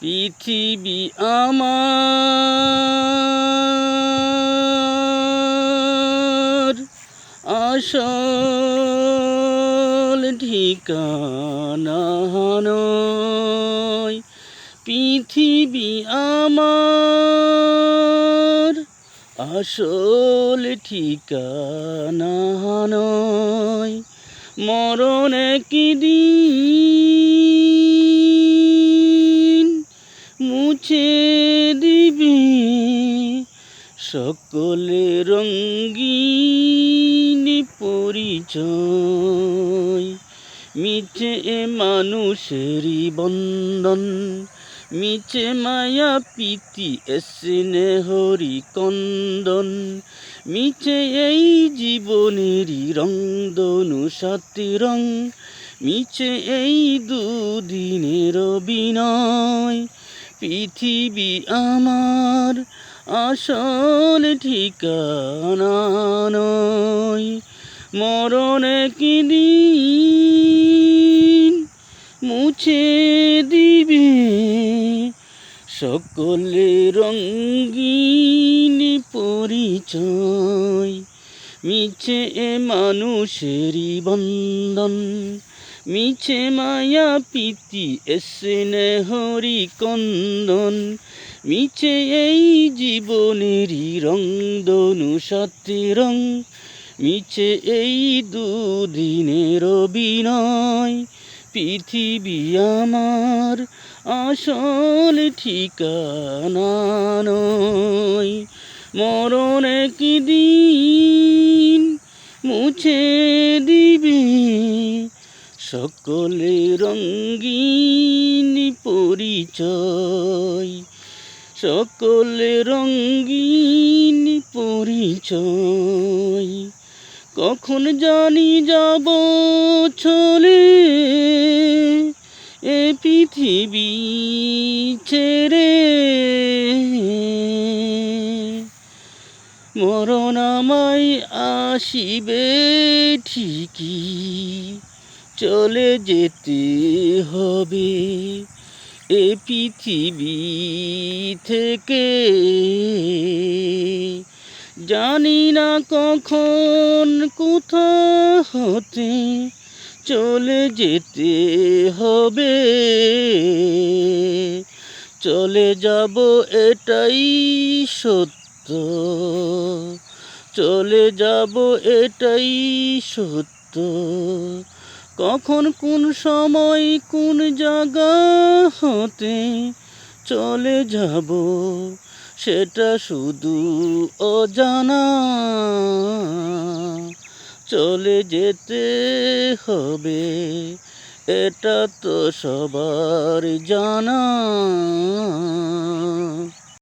পৃথিবী আমার আসল ঠিকানা নয়। পৃথিবী আমার আসল ঠিকানা নয়। মরণ একদিন মুছে দিবে সকলে রঙিন পরিচয়। মিছে মানুষেরই বন্ধন, মিছে মায়া প্রীতি স্নেহরি কন্দন। মিছে এই জীবনেরই রংধনু সাতটি রং, মিছে এই দুদিনের বিনয়। পৃথিবী আমার আসল ঠিকানা নয়। মরণ একদিন মুছে দিবে সকলে রঙিন পরিচয়। মিছে মানুষেরই বন্ধন, মিছে মায়া প্রীতি স্নেহরি কন্দন। মিছে এই জীবনেরই রংধনু সাতটি রং, মিছে এই দুদিনের বিনয়। পৃথিবী আমার আসল ঠিকানা নয়। মরণ একদিন মুছে দিবে সকলে রঙিন পরিচয়, সকলে রঙিন পরিচয়। কখন জানি যাব চলে এ পৃথিবী ছেড়ে। মরণ আমায় আসিবে ঠিকই, চলে যেতে হবে এ পৃথিবী থেকে। জানি না কখন কোথা হতে চলে যেতে হবে। চলে যাব এটাই সত্য, চলে যাব এটাই সত্য। কখন কোন সময় কোন জায়গা হতে চলে যাব সেটা শুধু অজানা। চলে যেতে হবে এটা তো সবার জানা।